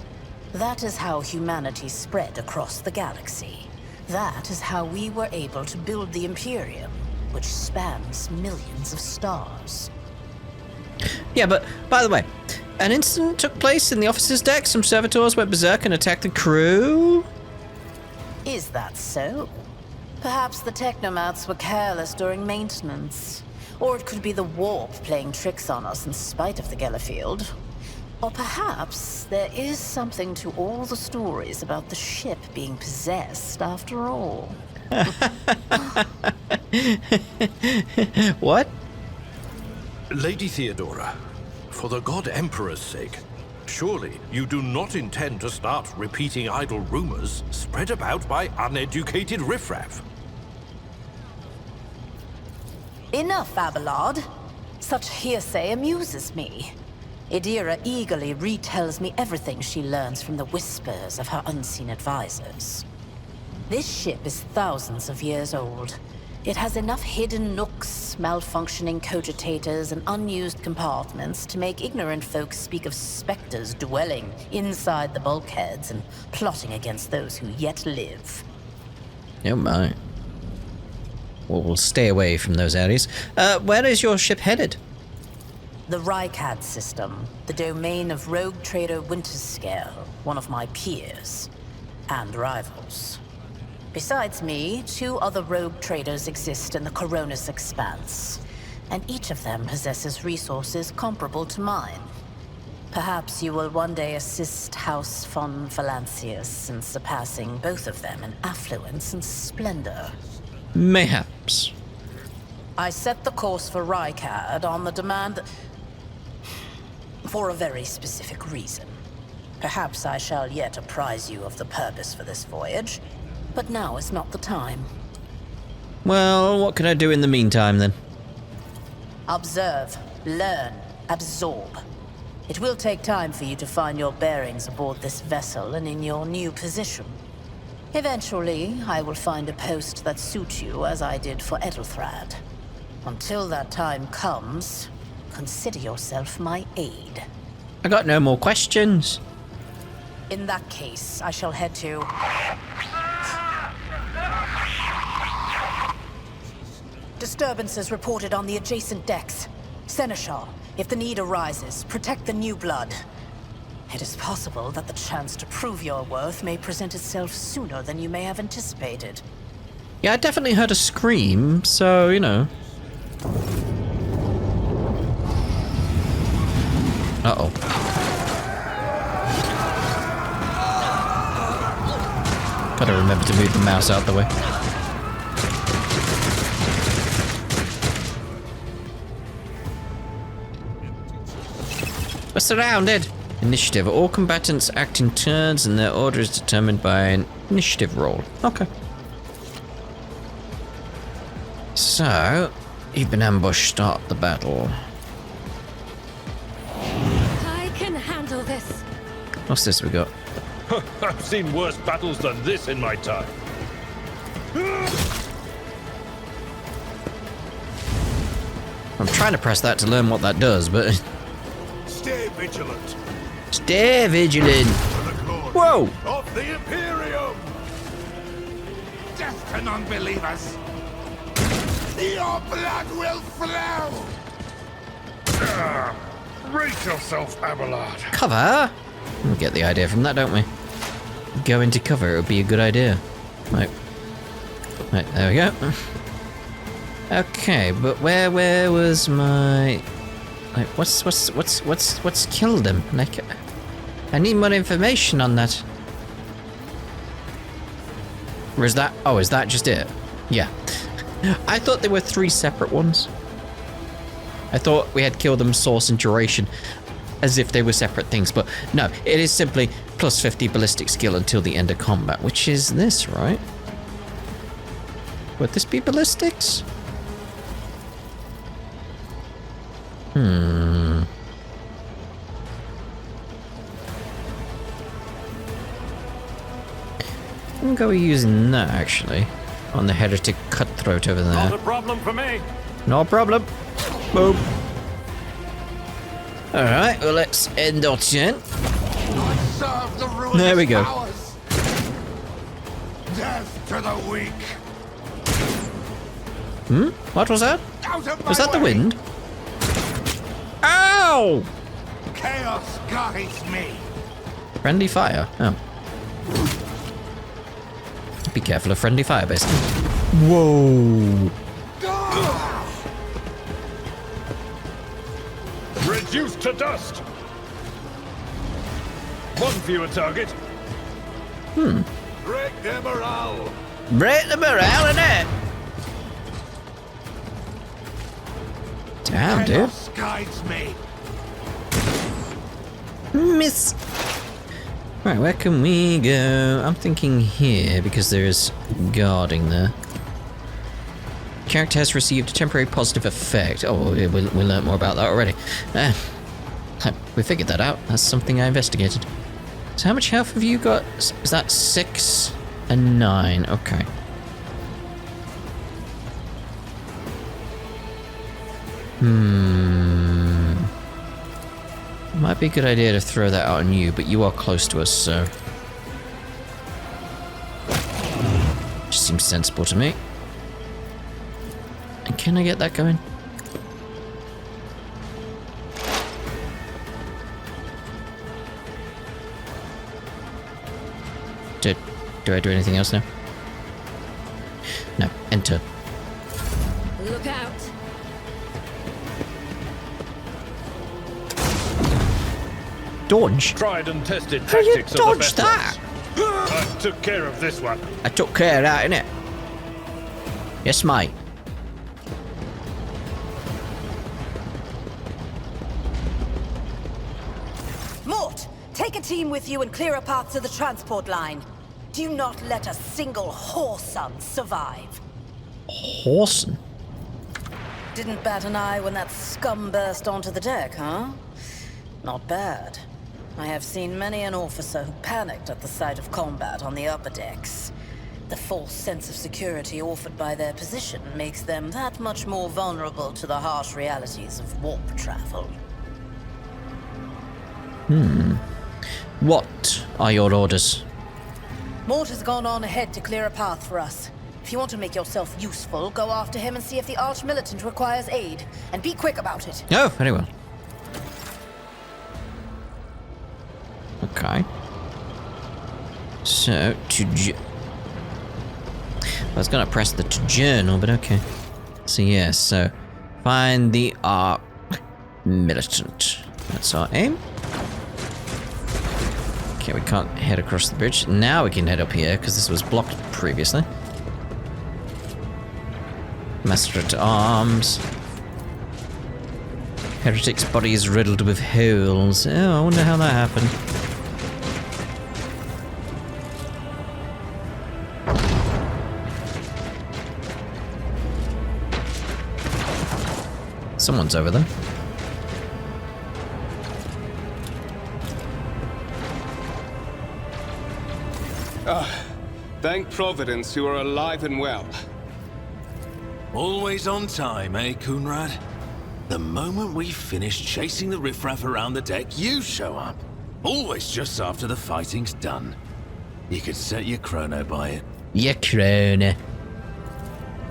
That is how humanity spread across the galaxy. That is how we were able to build the Imperium, which spans millions of stars. Yeah, but by the way, an incident took place in the officers' deck. Some servitors went berserk and attacked the crew. Is that so? Perhaps the technomats were careless during maintenance. Or it could be the warp playing tricks on us in spite of the Gellerfield. Or perhaps there is something to all the stories about the ship being possessed after all. What? Lady Theodora, for the God Emperor's sake, surely you do not intend to start repeating idle rumors spread about by uneducated riffraff. Enough, Abelard. Such hearsay amuses me. Idira eagerly retells me everything she learns from the whispers of her unseen advisors. This ship is thousands of years old. It has enough hidden nooks, malfunctioning cogitators, and unused compartments to make ignorant folks speak of specters dwelling inside the bulkheads and plotting against those who yet live. Oh my. Well, we'll stay away from those areas. Where is your ship headed? The Rykad system, the domain of rogue trader Winterscale, one of my peers, and rivals. Besides me, 2 other rogue traders exist in the Coronis Expanse, and each of them possesses resources comparable to mine. Perhaps you will one day assist House von Valancius in surpassing both of them in affluence and splendor. Mayhaps. I set the course for Rykad on the demand for a very specific reason. Perhaps I shall yet apprise you of the purpose for this voyage, but now is not the time. Well, what can I do in the meantime then? Observe, learn, absorb. It will take time for you to find your bearings aboard this vessel and in your new position. Eventually, I will find a post that suits you as I did for Edelthrad. Until that time comes, consider yourself my aide. I got no more questions. In that case, I shall head to... Disturbances reported on the adjacent decks. Seneschal, if the need arises, protect the new blood. It is possible that the chance to prove your worth may present itself sooner than you may have anticipated. Yeah, I definitely heard a scream, so, you know. Uh-oh. Gotta remember to move the mouse out the way. We're surrounded! Initiative. All combatants act in turns and their order is determined by an initiative roll. Okay. So, you've been ambushed. Start the battle. I can handle this. What's this we got? I've seen worse battles than this in my time. I'm trying to press that to learn what that does, but... Stay vigilant. Stay vigilant! For the glory Whoa! of the Imperium! Death to non-believers! Your blood will flow! Brace yourself, Abelard. Cover? We get the idea from that, don't we? Go into cover, it would be a good idea. Right, there we go. Okay, but where was my... Like, what's killed him? Like, I need more information on that. Or is that... Oh, is that just it? Yeah. I thought there were 3 separate ones. I thought we had killed them source and duration as if they were separate things, but no, it is simply plus 50 ballistic skill until the end of combat, which is this, right? Would this be ballistics? I think I'll be using that actually on the heretic cutthroat over Not there. a problem for me. No problem. Boom. Alright, well, let's end our turn. Serve the ruinous There we go. powers. Death to the weak. What was that? Out of my Was that the way. wind? Ow! Chaos guides me. Friendly fire. Oh. Be careful of friendly fire, basically. Whoa! Reduced to dust. One fewer target. Break their morale. Break the morale in it! Damn, dude. Chaos guides me. Miss. Right, where can we go? I'm thinking here because there is guarding there. Character has received a temporary positive effect. Oh, we learned more about that already. We figured that out. That's something I investigated. So how much health have you got? Is that 6 and 9? Okay. Might be a good idea to throw that out on you, but you are close to us, so... Just seems sensible to me. And can I get that going? Do I do anything else now? No, enter. Look out. Dodge? Tried and tested How you tactics of the dodge best that? ones. I took care of this one. I took care of that, innit? Yes, mate. Mort, take a team with you and clear a path to the transport line. Do not let a single whoreson survive. Horson? Didn't bat an eye when that scum burst onto the deck, huh? Not bad. I have seen many an officer who panicked at the sight of combat on the upper decks. The false sense of security offered by their position makes them that much more vulnerable to the harsh realities of warp travel. What are your orders? Mort has gone on ahead to clear a path for us. If you want to make yourself useful, go after him and see if the Arch-Militant requires aid. And be quick about it. Oh, very well. Okay. So, I was gonna press the journal, but okay. So yeah, so find the Arch-Militant. That's our aim. Okay, we can't head across the bridge. Now we can head up here, because this was blocked previously. Master at Arms. Heretic's body is riddled with holes. Oh, I wonder how that happened. Someone's over there. Thank Providence you are alive and well. Always on time, eh, Coonrad? The moment we finish chasing the riffraff around the deck, you show up. Always just after the fighting's done. You could set your chrono by it. Your chrono.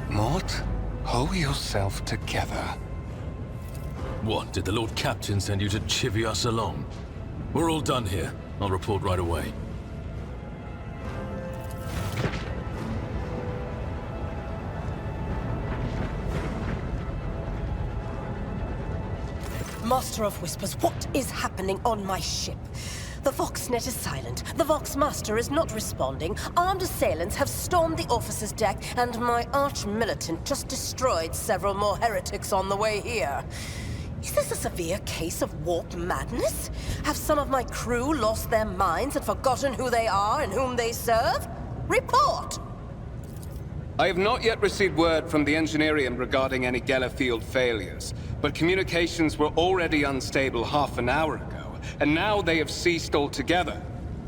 Mort, hold yourself together. What, did the Lord Captain send you to chivvy us along? We're all done here. I'll report right away. Master of Whispers, what is happening on my ship? The Voxnet is silent. The Voxmaster is not responding. Armed assailants have stormed the officer's deck, and my arch-militant just destroyed several more heretics on the way here. Is this a severe case of warp madness? Have some of my crew lost their minds and forgotten who they are and whom they serve? Report! I have not yet received word from the Engineerium regarding any Geller field failures, but communications were already unstable half an hour ago, and now they have ceased altogether.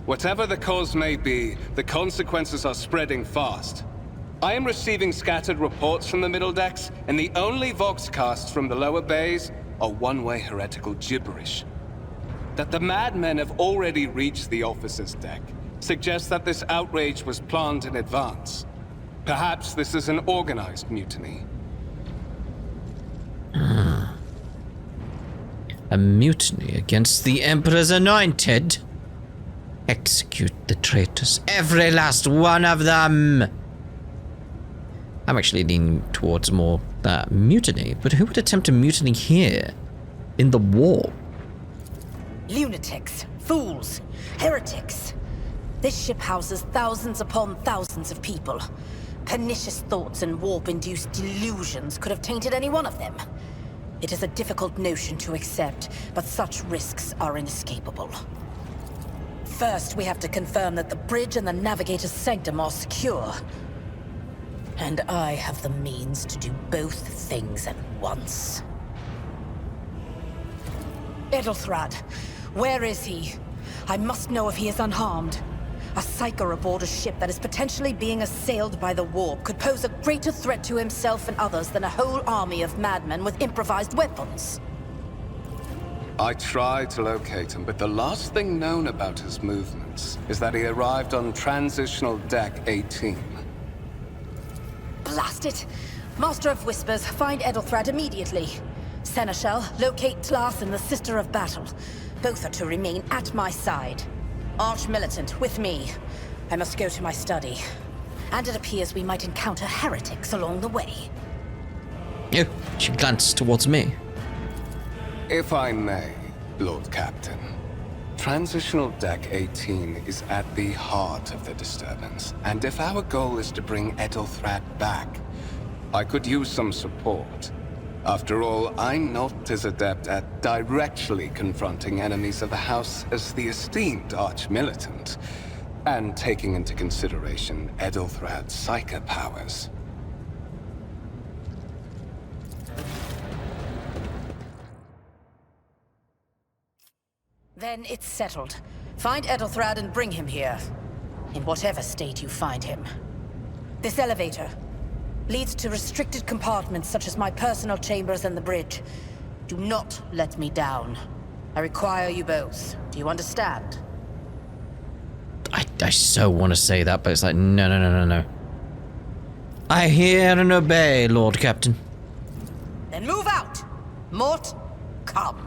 Whatever the cause may be, the consequences are spreading fast. I am receiving scattered reports from the middle decks, and the only voxcasts from the lower bays are one-way heretical gibberish. That the madmen have already reached the officer's deck suggests that this outrage was planned in advance. Perhaps this is an organized mutiny. A mutiny against the Emperor's anointed? Execute the traitors, every last one of them! I'm actually leaning towards more that mutiny, but who would attempt a mutiny here? In the war? Lunatics, fools, heretics. This ship houses thousands upon thousands of people. Pernicious thoughts and warp-induced delusions could have tainted any one of them. It is a difficult notion to accept, but such risks are inescapable. First, we have to confirm that the bridge and the navigator's sanctum are secure. And I have the means to do both things at once. Edelthrad, where is he? I must know if he is unharmed. A psyker aboard a ship that is potentially being assailed by the warp could pose a greater threat to himself and others than a whole army of madmen with improvised weapons. I tried to locate him, but the last thing known about his movements is that he arrived on Transitional Deck 18. Blast it! Master of Whispers, find Edelthrad immediately. Seneschal, locate Tlas and the Sister of Battle. Both are to remain at my side. Arch-Militant, with me. I must go to my study. And it appears we might encounter heretics along the way. Oh, she glanced towards me. If I may, Lord Captain. Transitional Deck 18 is at the heart of the disturbance, and if our goal is to bring Edelthrad back, I could use some support. After all, I'm not as adept at directly confronting enemies of the House as the esteemed Arch-Militant, and taking into consideration Edelthrad's psyker powers. Then it's settled. Find Edelthrad and bring him here. In whatever state you find him. This elevator leads to restricted compartments such as my personal chambers and the bridge. Do not let me down. I require you both. Do you understand? I so want to say that, but it's like, no. I hear and obey, Lord Captain. Then move out! Mort, come.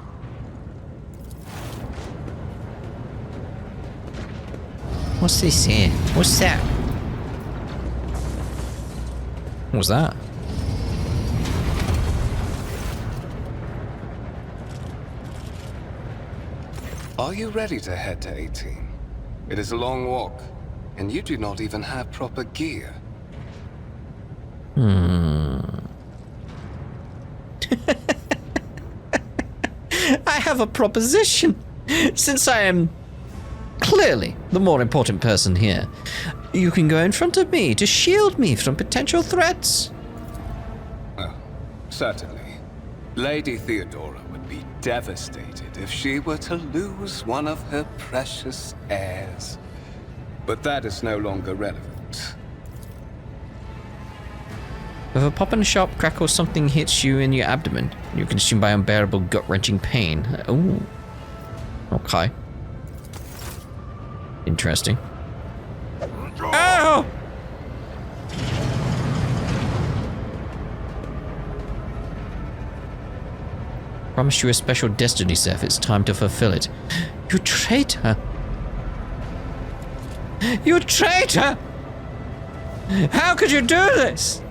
What's this here? What's that? What was that? Are you ready to head to 18? It is a long walk, and you do not even have proper gear. I have a proposition. Since I am clearly the more important person here, you can go in front of me to shield me from potential threats. Oh, certainly. Lady Theodora would be devastated if she were to lose one of her precious heirs. But that is no longer relevant. If a pop and a sharp crack or something hits you in your abdomen, you're consumed by unbearable gut-wrenching pain. Ooh. Okay. Interesting. Ow! Promised you a special destiny, Seth. It's time to fulfill it. You traitor! You traitor! How could you do this?